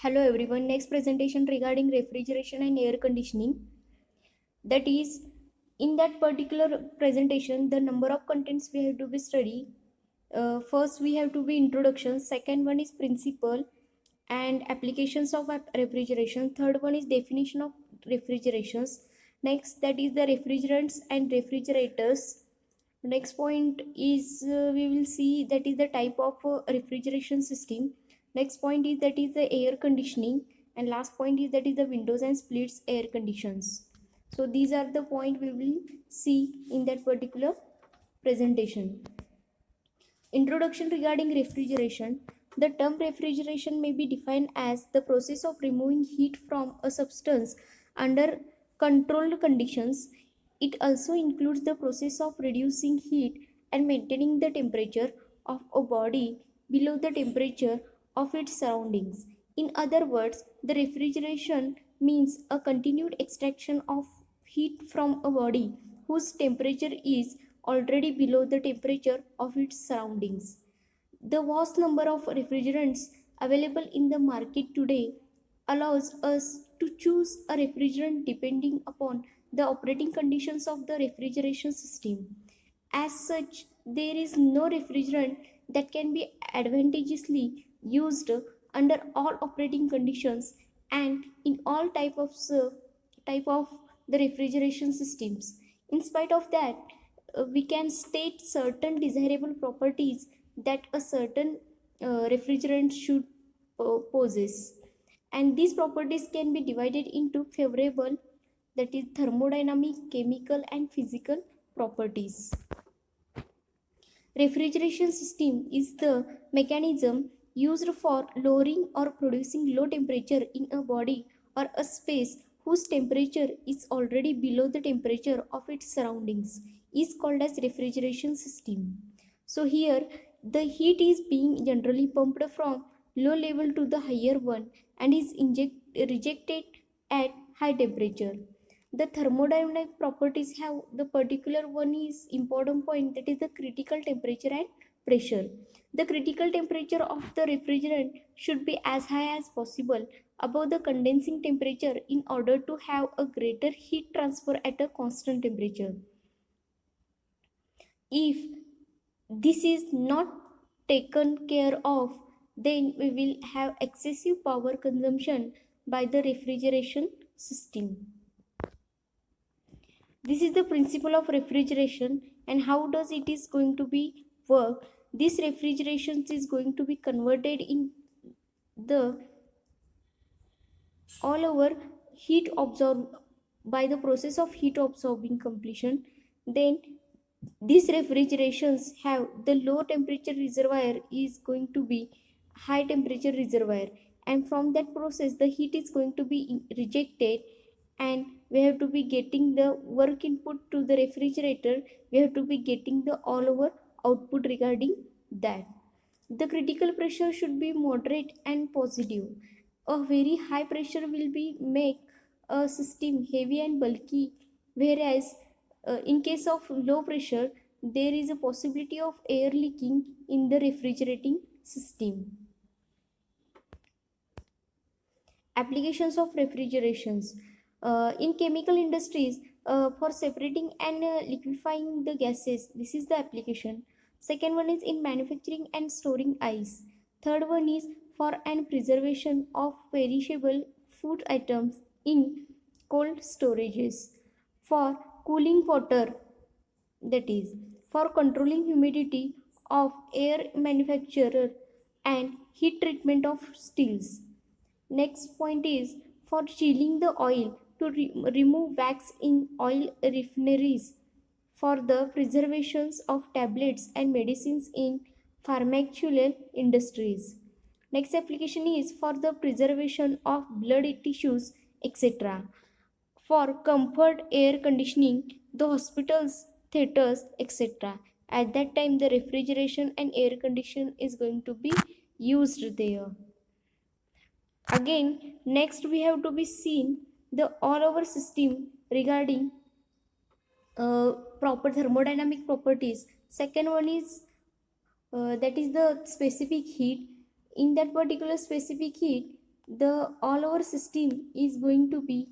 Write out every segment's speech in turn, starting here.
Hello everyone. Next presentation regarding refrigeration and air conditioning. That is, in that particular presentation, the number of contents we have to be study. First, we have to be introduction. Second one is principle and applications of refrigeration. Third one is definition of refrigerations. Next, that is the refrigerants and refrigerators. Next point is we will see that is the type of refrigeration system. Next point is that is the air conditioning, and last point is that is the windows and splits air conditions. So these are the point we will see in that particular presentation. Introduction regarding refrigeration. The term refrigeration may be defined as the process of removing heat from a substance under controlled conditions. It also includes the process of reducing heat and maintaining the temperature of a body below the temperature of its surroundings. In other words, the refrigeration means a continued extraction of heat from a body whose temperature is already below the temperature of its surroundings. The vast number of refrigerants available in the market today allows us to choose a refrigerant depending upon the operating conditions of the refrigeration system. As such, there is no refrigerant that can be advantageously used under all operating conditions and in all type of the refrigeration systems. In spite of that, we can state certain desirable properties that a certain refrigerant should possess, and these properties can be divided into favorable, that is thermodynamic, chemical and physical properties. Refrigeration system is the mechanism used for lowering or producing low temperature in a body or a space whose temperature is already below the temperature of its surroundings is called as refrigeration system. So here the heat is being generally pumped from low level to the higher one and is rejected at high temperature. The thermodynamic properties have the particular one is important point, that is the critical temperature and pressure. The critical temperature of the refrigerant should be as high as possible above the condensing temperature in order to have a greater heat transfer at a constant temperature. If this is not taken care of, then we will have excessive power consumption by the refrigeration system. This is the principle of refrigeration, and how does it is going to be work. This refrigeration is going to be converted in the all over heat absorbed by the process of heat absorbing completion. Then these refrigerations have the low temperature reservoir is going to be high temperature reservoir, and from that process the heat is going to be rejected, and we have to be getting the work input to the refrigerator, we have to be getting the all over output regarding that. The critical pressure should be moderate and positive. A very high pressure will be make a system heavy and bulky, whereas in case of low pressure there is a possibility of air leaking in the refrigerating system. Applications of refrigerations in chemical industries, for separating and liquefying the gases, this is the application. Second one is in manufacturing and storing ice. Third one is for and preservation of perishable food items in cold storages. For cooling water, that is for controlling humidity of air manufacturer and heat treatment of steels. Next point is for chilling the oil to remove wax in oil refineries, for the preservations of tablets and medicines in pharmaceutical industries. Next application is for the preservation of blood tissues, etc. For comfort air conditioning, the hospitals, theaters, etc. At that time, the refrigeration and air condition is going to be used there. Again, next we have to be seen the all over system regarding proper thermodynamic properties. Second one is that is the specific heat. In that particular specific heat, the all our system is going to be,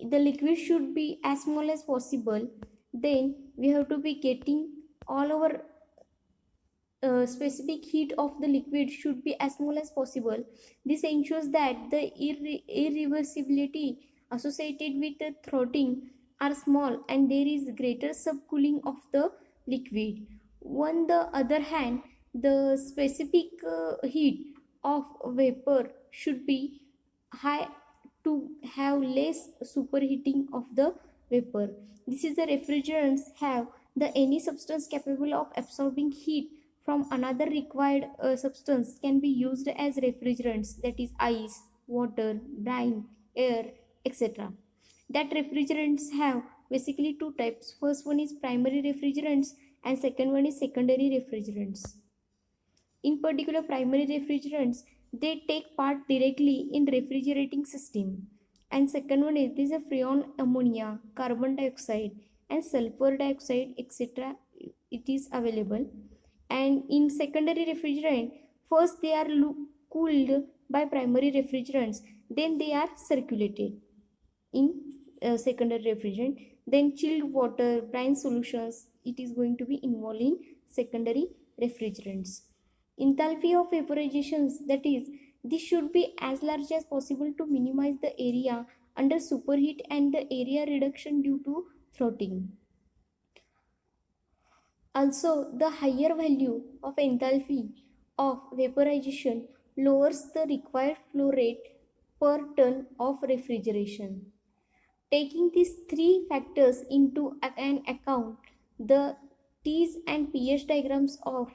the liquid should be as small as possible. Then we have to be getting all our specific heat of the liquid should be as small as possible. This ensures that the irreversibility associated with the throttling are small and there is greater subcooling of the liquid. On the other hand, the specific heat of vapor should be high to have less superheating of the vapor. This is the refrigerants have the any substance capable of absorbing heat from another required substance can be used as refrigerants, that is ice, water, brine, air, etc. That refrigerants have basically two types. First one is primary refrigerants and second one is secondary refrigerants. In particular, primary refrigerants, they take part directly in refrigerating system. And second one is this is a freon ammonia, carbon dioxide and sulfur dioxide, etc. It is available. And in secondary refrigerant, first they are cooled by primary refrigerants, then they are circulated in secondary refrigerant, then chilled water, brine solutions, it is going to be involved in secondary refrigerants. Enthalpy of vaporizations, that is, this should be as large as possible to minimize the area under superheat and the area reduction due to throttling. Also, the higher value of enthalpy of vaporization lowers the required flow rate per ton of refrigeration. Taking these three factors into an account, the T's and pH diagrams of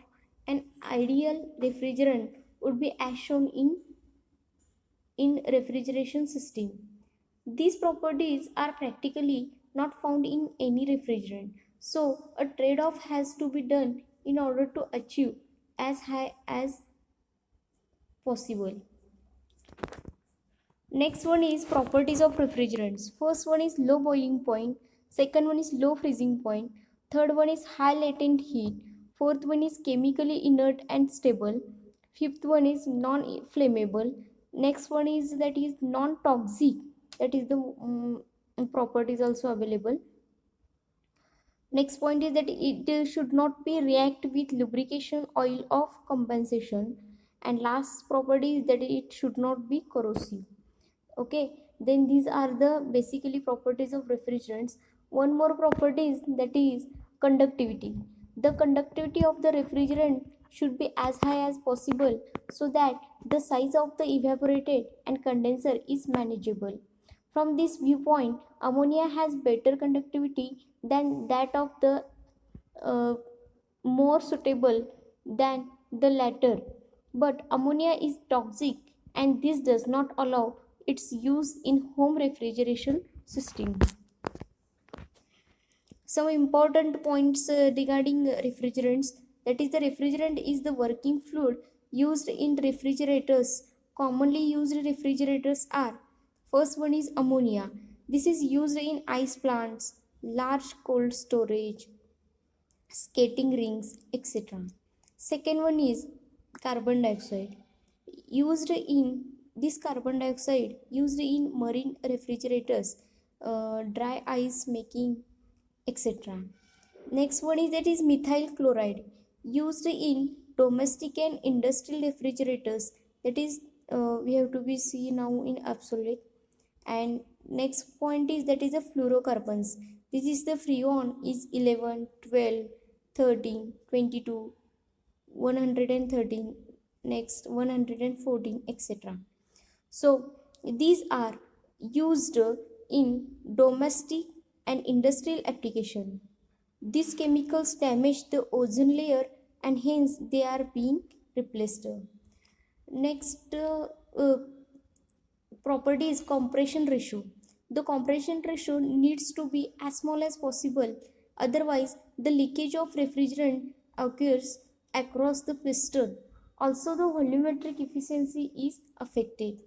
an ideal refrigerant would be as shown in refrigeration system. These properties are practically not found in any refrigerant. So a trade-off has to be done in order to achieve as high as possible. Next one is properties of refrigerants. First one is low boiling point, second one is low freezing point, third one is high latent heat, fourth one is chemically inert and stable, fifth one is non-flammable, next one is that is non-toxic, that is the properties also available. Next point is that it should not be react with lubrication oil of compensation, and last property is that it should not be corrosive. Okay, then these are the basically properties of refrigerants. One more property is that is conductivity. The conductivity of the refrigerant should be as high as possible so that the size of the evaporated and condenser is manageable. From this viewpoint, ammonia has better conductivity than that of the uh, more suitable than the latter, but ammonia is toxic and this does not allow its use in home refrigeration system. Some important points regarding refrigerants, that is the refrigerant is the working fluid used in refrigerators. Commonly used refrigerators are, first one is ammonia. This is used in ice plants, large cold storage, skating rinks, etc. Second one is carbon dioxide. Used in this carbon dioxide used in marine refrigerators, dry ice making, etc. Next one is that is methyl chloride used in domestic and industrial refrigerators. That is we have to be see now in absolute. And next point is that is the fluorocarbons. This is the freon is 11, 12, 13, 22, 113, next 114, etc. So these are used in domestic and industrial application. These chemicals damage the ozone layer and hence they are being replaced. Next property is compression ratio. The compression ratio needs to be as small as possible, otherwise the leakage of refrigerant occurs across the piston. Also the volumetric efficiency is affected.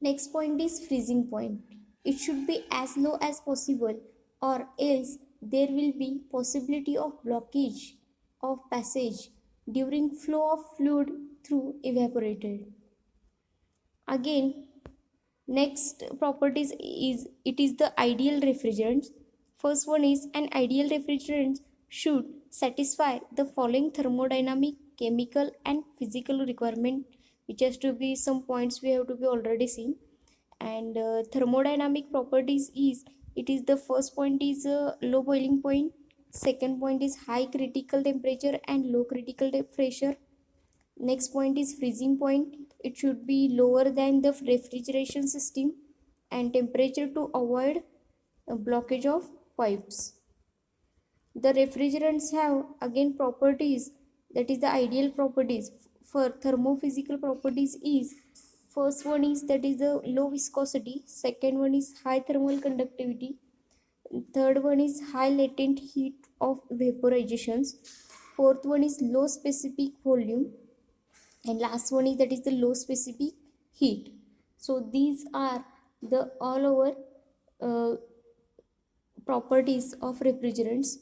Next point is freezing point. It should be as low as possible or else there will be possibility of blockage of passage during flow of fluid through evaporated. Again, next properties is it is the ideal refrigerant. First one is an ideal refrigerant should satisfy the following thermodynamic, chemical and physical requirement, which has to be some points we have to be already seen. And thermodynamic properties is it is the first point is low boiling point, second point is high critical temperature and low critical pressure. Next point is freezing point. It should be lower than the refrigeration system and temperature to avoid a blockage of pipes. The refrigerants have again properties, that is the ideal properties. For thermophysical properties is first one is that is the low viscosity, second one is high thermal conductivity, third one is high latent heat of vaporizations, fourth one is low specific volume, and last one is that is the low specific heat. So these are the all over properties of refrigerants.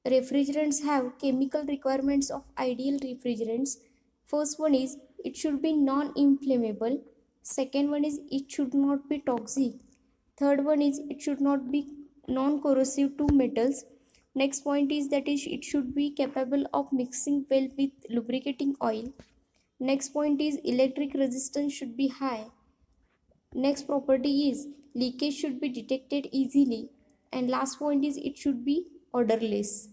Refrigerants have chemical requirements of ideal refrigerants. First one is it should be non-inflammable, second one is it should not be toxic, third one is it should not be non-corrosive to metals. Next point is that is it should be capable of mixing well with lubricating oil. Next point is electric resistance should be high. Next property is leakage should be detected easily. And last point is it should be odorless.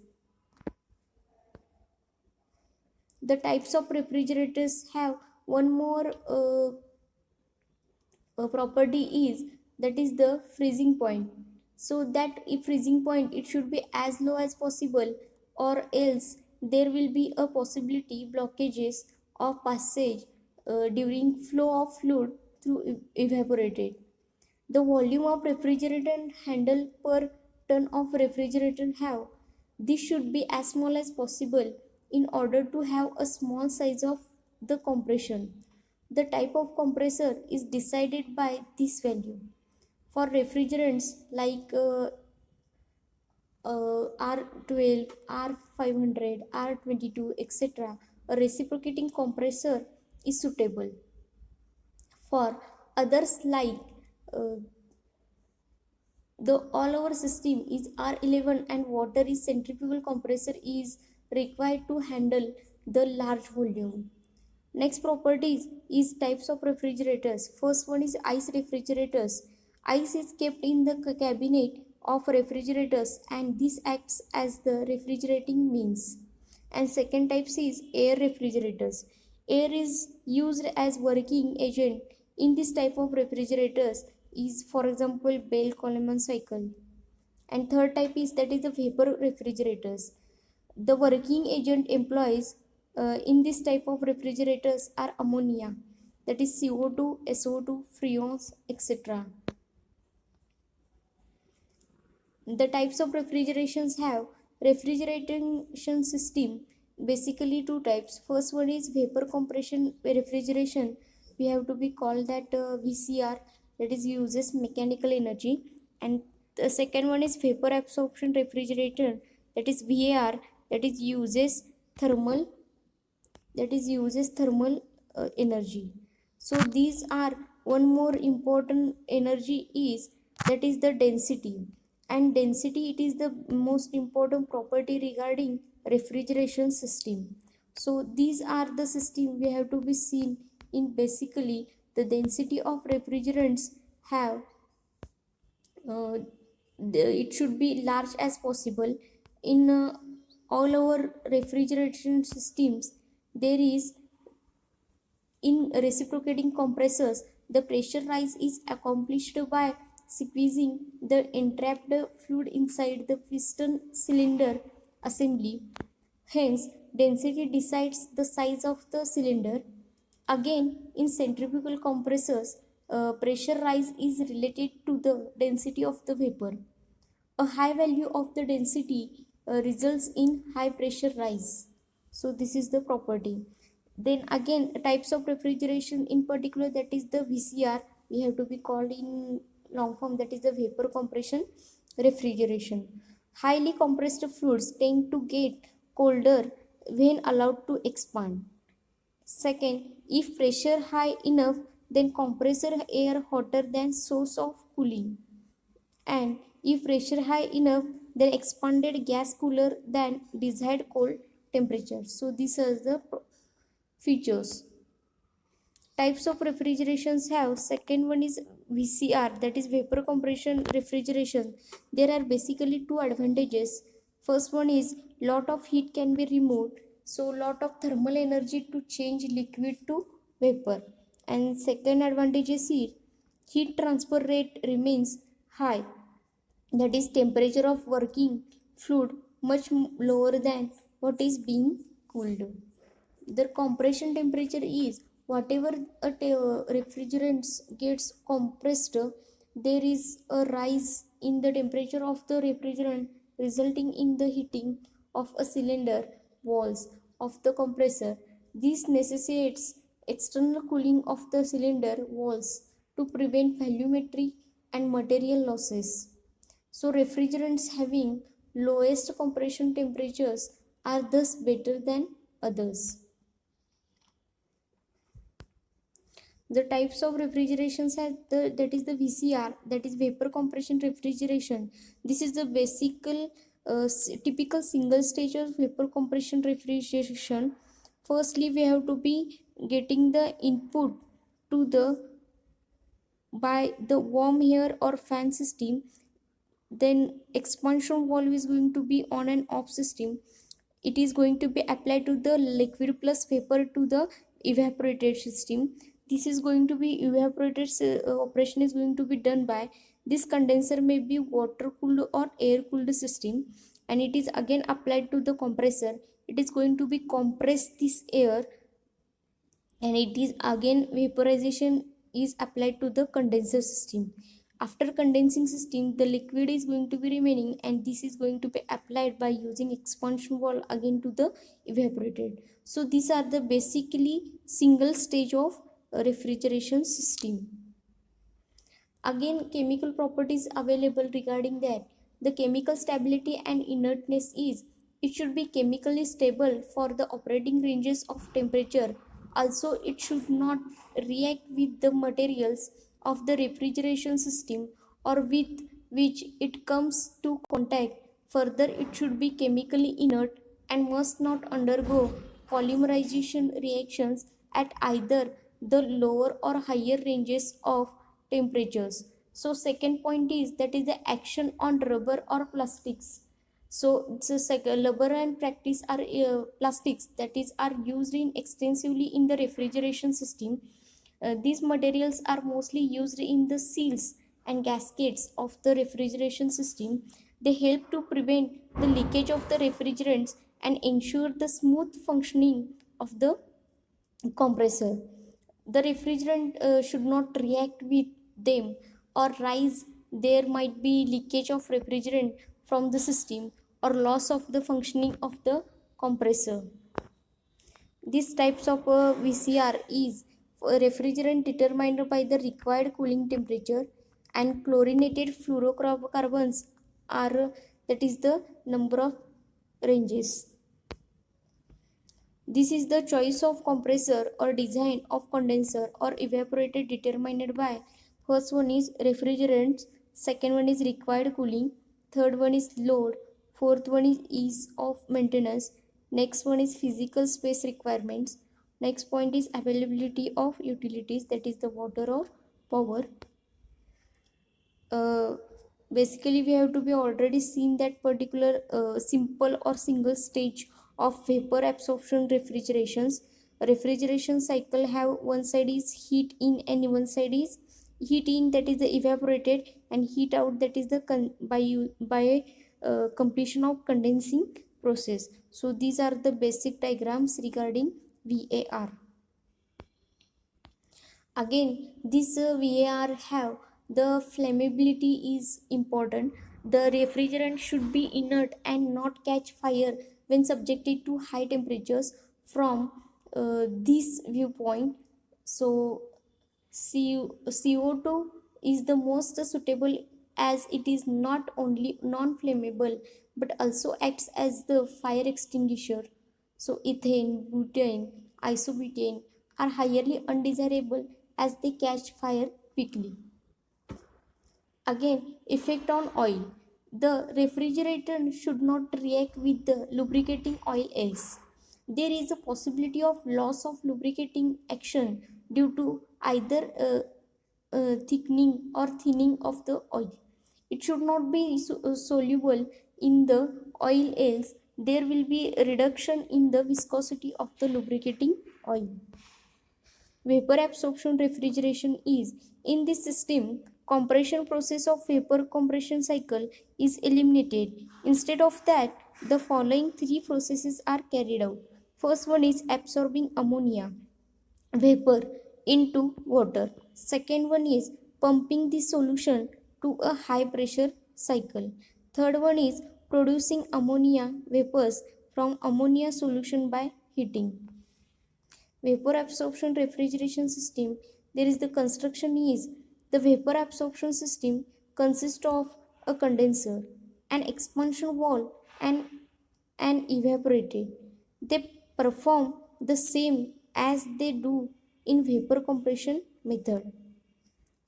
The types of refrigerators have one more property is that is the freezing point. So that if freezing point it should be as low as possible, or else there will be a possibility blockages of passage during flow of fluid through evaporated. The volume of refrigerant handle per ton of refrigerant have this should be as small as possible in order to have a small size of the compression. The type of compressor is decided by this value. For refrigerants like R12, R500, R22, etc., a reciprocating compressor is suitable. For others like uh, the all over system is R11 and water is centrifugal compressor is required to handle the large volume. Next properties is types of refrigerators. First one is ice refrigerators. Ice is kept in the cabinet of refrigerators and this acts as the refrigerating means. And second type is air refrigerators. Air is used as working agent in this type of refrigerators is for example Bell-Coleman cycle. And third type is that is the vapor refrigerators. The working agent employees in this type of refrigerators are ammonia, that is CO2, SO2, freons, etc. The types of refrigerations have refrigeration system, basically two types. First one is vapor compression refrigeration. We have to be called that VCR, that is uses mechanical energy. And the second one is vapor absorption refrigerator, that is VAR, that is thermal uses thermal energy. So these are one more important energy is that is the density. And density it is the most important property regarding refrigeration system. So these are the system we have to be seen in. Basically the density of refrigerants have uh, it should be large as possible in all our refrigeration systems. There is in reciprocating compressors, the pressure rise is accomplished by squeezing the entrapped fluid inside the piston cylinder assembly. Hence, density decides the size of the cylinder. Again, in centrifugal compressors, pressure rise is related to the density of the vapor. A high value of the density results in high pressure rise. So this is the property. Then again types of refrigeration in particular, that is the VCR, we have to be called in long form, that is the vapor compression refrigeration. Highly compressed fluids tend to get colder when allowed to expand. Second, if pressure high enough, then compressor air hotter than source of cooling, and if pressure high enough, then expanded gas cooler than desired cold temperature. So these are the features. Types of refrigerations have, second one is VCR, that is vapor compression refrigeration. There are basically two advantages. First one is lot of heat can be removed, so lot of thermal energy to change liquid to vapor. And second advantage is heat transfer rate remains high, that is temperature of working fluid much lower than what is being cooled. The compression temperature is whatever refrigerants gets compressed, there is a rise in the temperature of the refrigerant, resulting in the heating of a cylinder walls of the compressor. This necessitates external cooling of the cylinder walls to prevent volumetry and material losses. So refrigerants having lowest compression temperatures are thus better than others. The types of refrigerations are that is the VCR, that is vapor compression refrigeration. This is the typical single stage of vapor compression refrigeration. Firstly, we have to be getting the input to the by the warm air or fan system, then expansion valve is going to be on and off system. It is going to be applied to the liquid plus vapor to the evaporated system. This is going to be evaporated operation is going to be done by this condenser, may be water cooled or air cooled system, and it is again applied to the compressor. It is going to be compress this air, and it is again vaporization is applied to the condenser system. After condensing system, the liquid is going to be remaining, and this is going to be applied by using expansion valve again to the evaporated. So these are the basically single stage of refrigeration system. Again, chemical properties available regarding that. The chemical stability and inertness is, it should be chemically stable for the operating ranges of temperature. Also, it should not react with the materials of the refrigeration system or with which it comes to contact. Further, it should be chemically inert and must not undergo polymerization reactions at either the lower or higher ranges of temperatures. So second point is, that is the action on rubber or plastics. So rubber and practice are plastics, that is are used in extensively in the refrigeration system. These materials are mostly used in the seals and gaskets of the refrigeration system. They help to prevent the leakage of the refrigerants and ensure the smooth functioning of the compressor. The refrigerant should not react with them or rise. There might be leakage of refrigerant from the system or loss of the functioning of the compressor. These types of VCR is refrigerant determined by the required cooling temperature, and chlorinated fluorocarbons are that is the number of ranges. This is the choice of compressor or design of condenser or evaporator determined by, first one is refrigerants, second one is required cooling, third one is load, fourth one is ease of maintenance, next one is physical space requirements, next point is availability of utilities, that is the water or power. uh, Basically we have to be already seen that particular simple or single stage of vapor absorption refrigeration cycle have one side is heat in and one side is heat in, that is the evaporated, and heat out, that is the completion of condensing process. So these are the basic diagrams regarding VAR. Again, this VAR have the flammability is important. The refrigerant should be inert and not catch fire when subjected to high temperatures. From this viewpoint, so CO2 is the most suitable, as it is not only non-flammable but also acts as the fire extinguisher. So ethane, butane, isobutane are highly undesirable as they catch fire quickly. Again, effect on oil. The refrigerator should not react with the lubricating oil else. There is a possibility of loss of lubricating action due to either thickening or thinning of the oil. It should not be soluble in the oil else there will be a reduction in the viscosity of the lubricating oil. Vapor absorption refrigeration is in this system compression process of vapor compression cycle is eliminated. Instead of that, the following three processes are carried out. First one is absorbing ammonia vapor into water. Second one is pumping the solution to a high pressure cycle. Third one is producing ammonia vapors from ammonia solution by heating. Vapor absorption refrigeration system, there is the construction is the vapor absorption system consists of a condenser, an expansion valve, and an evaporator. They perform the same as they do in vapor compression method.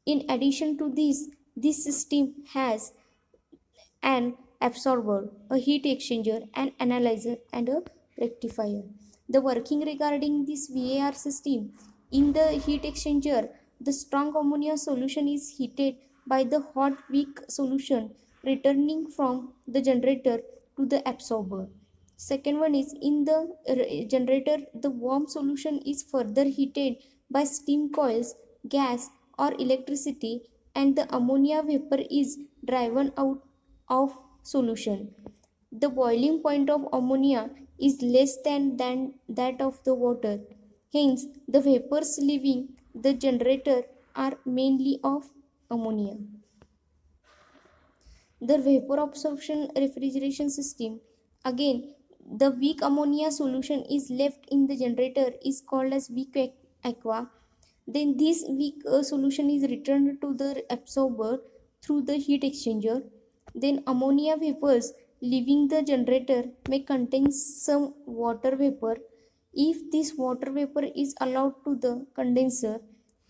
In addition to this system has an absorber, a heat exchanger, an analyzer, and a rectifier. The working regarding this VAR system, in the heat exchanger, the strong ammonia solution is heated by the hot weak solution returning from the generator to the absorber. Second one is in the generator, the warm solution is further heated by steam coils, gas, or electricity, and the ammonia vapor is driven out of solution. The boiling point of ammonia is less than that of the water. Hence, the vapors leaving the generator are mainly of ammonia. The vapor absorption refrigeration system, again the weak ammonia solution is left in the generator is called as weak aqua. Then this weak solution is returned to the absorber through the heat exchanger. Then ammonia vapors leaving the generator may contain some water vapor. If this water vapor is allowed to the condenser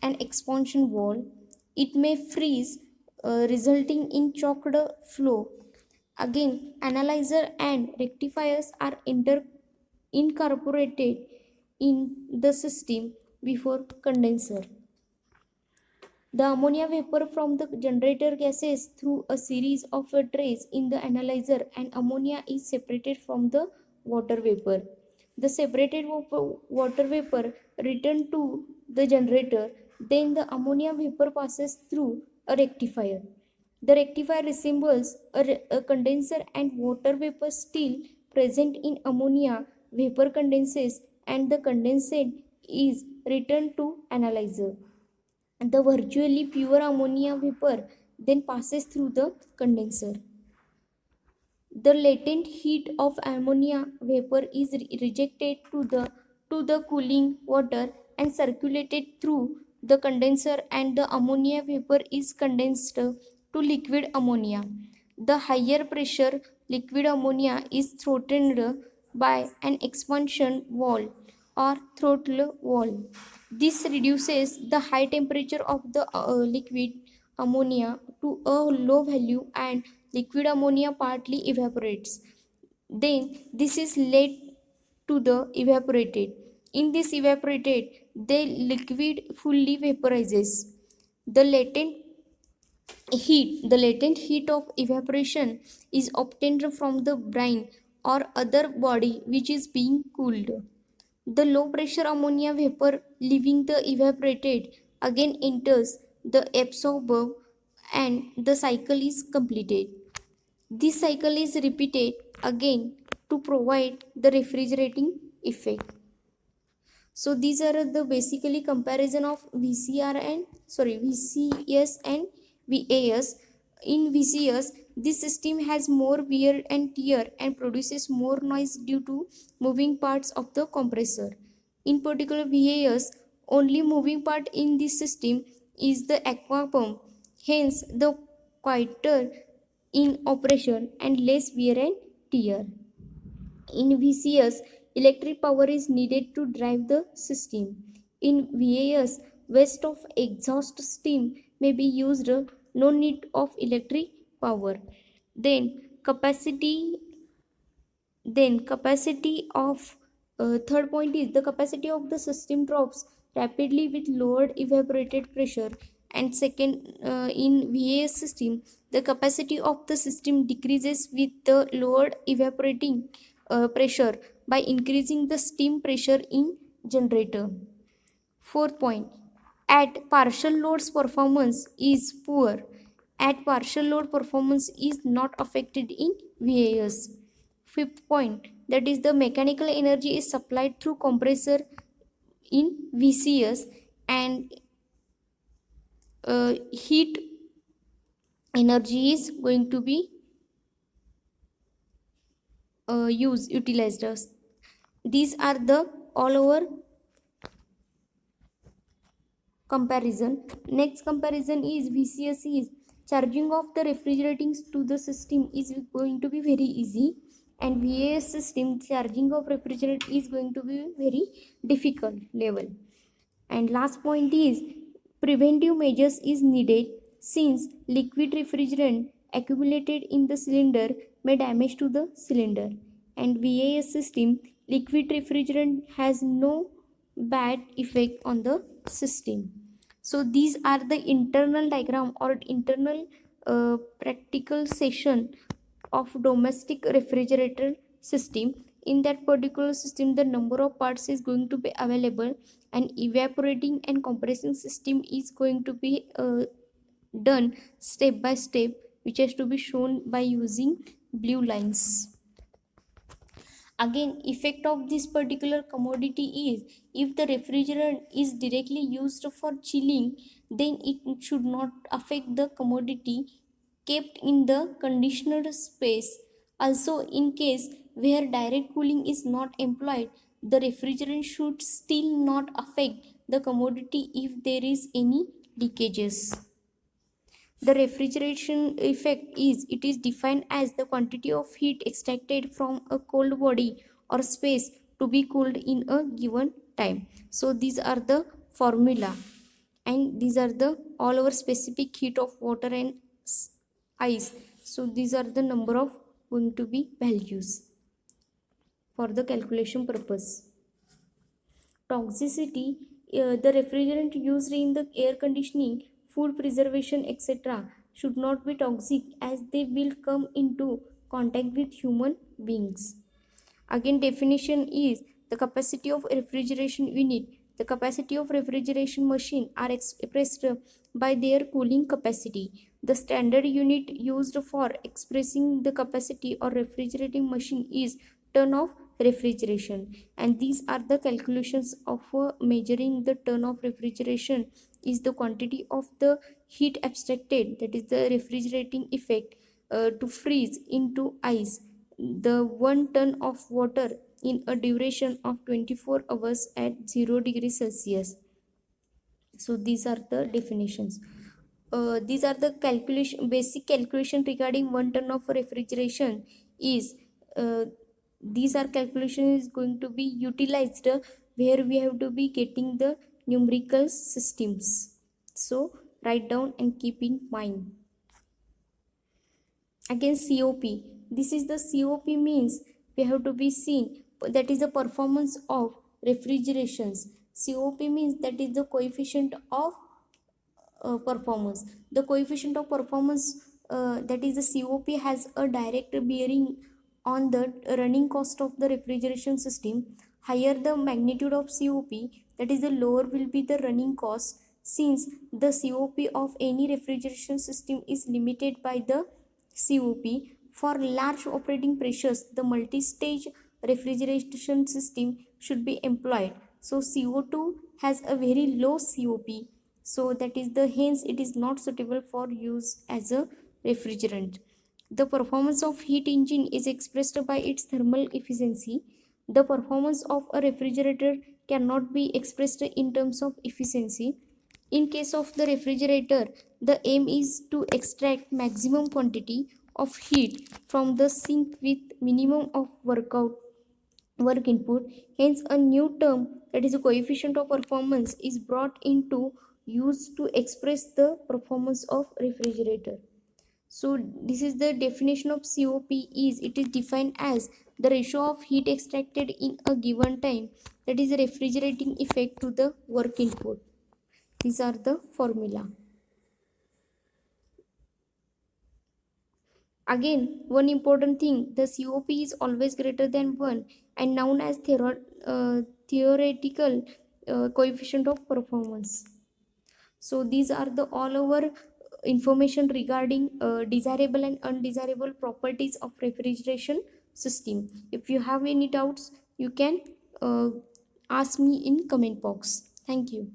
and expansion valve, it may freeze, resulting in choked flow. Again, analyzer and rectifiers are incorporated in the system before condenser. The ammonia vapor from the generator gases through a series of trays in the analyzer, and ammonia is separated from the water vapor. The separated water vapor return to the generator, then the ammonia vapor passes through a rectifier. The rectifier resembles a condenser, and water vapor still present in ammonia vapor condenses, and the condensate is returned to analyzer. The virtually pure ammonia vapor then passes through the condenser. The latent heat of ammonia vapor is rejected to the cooling water and circulated through the condenser, and the ammonia vapor is condensed to liquid ammonia. The higher pressure liquid ammonia is throttled by an expansion valve or throttle valve. This reduces the high temperature of the liquid ammonia to a low value, and liquid ammonia partly evaporates. Then this is led to the evaporated. In this evaporated, the liquid fully vaporizes. The latent heat of evaporation is obtained from the brine or other body which is being cooled. The low pressure ammonia vapor leaving the evaporated again enters the absorber, and the cycle is completed. This cycle is repeated again to provide the refrigerating effect. So these are the basically comparison of VCS and VAS. In VCS, this system has more wear and tear and produces more noise due to moving parts of the compressor. In particular, VAS, only moving part in this system is the aqua pump. Hence, the quieter in operation and less wear and tear. In VCS, electric power is needed to drive the system. In VAS, waste of exhaust steam may be used, no need of electric power. Then capacity capacity of third point is the capacity of the system drops rapidly with lowered evaporated pressure. And second, in VAS system, the capacity of the system decreases with the lowered evaporating pressure by increasing the steam pressure in generator. Fourth point, at partial loads performance is poor. At partial load performance is not affected in VAS. Fifth point, that is the mechanical energy is supplied through compressor in VCS, and heat energy is going to be utilized. These are the all over comparison. Next comparison is VCS is charging of the refrigerating to the system is going to be very easy, and VAS system charging of refrigerant is going to be very difficult level. And last point is preventive measures is needed since liquid refrigerant accumulated in the cylinder may damage to the cylinder. And VAS system liquid refrigerant has no bad effect on the system. So these are the internal diagram or internal practical session of domestic refrigerator system. In that particular system, the number of parts is going to be available, and evaporating and compressing system is going to be done step by step, which has to be shown by using blue lines. Again, effect of this particular commodity is if the refrigerant is directly used for chilling, then it should not affect the commodity kept in the conditioned space. Also, in case where direct cooling is not employed, the refrigerant should still not affect the commodity if there is any leakages. The refrigeration effect is it is defined as the quantity of heat extracted from a cold body or space to be cooled in a given time. So these are the formula, and these are the all over specific heat of water and ice. So these are the number of going to be values for the calculation purpose. Toxicity, the refrigerant used in the air conditioning, food preservation, etc., should not be toxic as they will come into contact with human beings. Again, definition is the capacity of refrigeration unit. The capacity of refrigeration machine are expressed by their cooling capacity. The standard unit used for expressing the capacity or refrigerating machine is ton of refrigeration, and these are the calculations of measuring the ton of refrigeration is the quantity of the heat abstracted, that is the refrigerating effect, to freeze into ice the 1 ton of water in a duration of 24 hours at 0 degrees Celsius. So these are the definitions. These are the calculation, basic calculation regarding 1 ton of refrigeration is these are calculation is going to be utilized where we have to be getting the numerical systems. So write down and keep in mind. Again, COP, this is the COP means we have to be seen, that is the performance of refrigerations. COP means that is the coefficient of performance. The coefficient of performance, that is the COP, has a direct bearing on the running cost of the refrigeration system. Higher the magnitude of COP, that is the lower will be the running cost, since the COP of any refrigeration system is limited by the COP. For large operating pressures, the multi-stage refrigeration system should be employed. So CO2 has a very low COP, so that is the hence it is not suitable for use as a refrigerant. The performance of heat engine is expressed by its thermal efficiency. The performance of a refrigerator cannot be expressed in terms of efficiency. In case of the refrigerator, the aim is to extract maximum quantity of heat from the sink with minimum of workout work input. Hence a new term, that is a coefficient of performance, is brought into use to express the performance of refrigerator. So this is the definition of COP. Is it is defined as the ratio of heat extracted in a given time, that is a refrigerating effect, to the work input. These are the formula. Again, one important thing, the COP is always greater than 1 and known as theoretical coefficient of performance. So these are the all over information regarding desirable and undesirable properties of refrigeration system. If you have any doubts, you can uh, ask me in comment box. Thank you.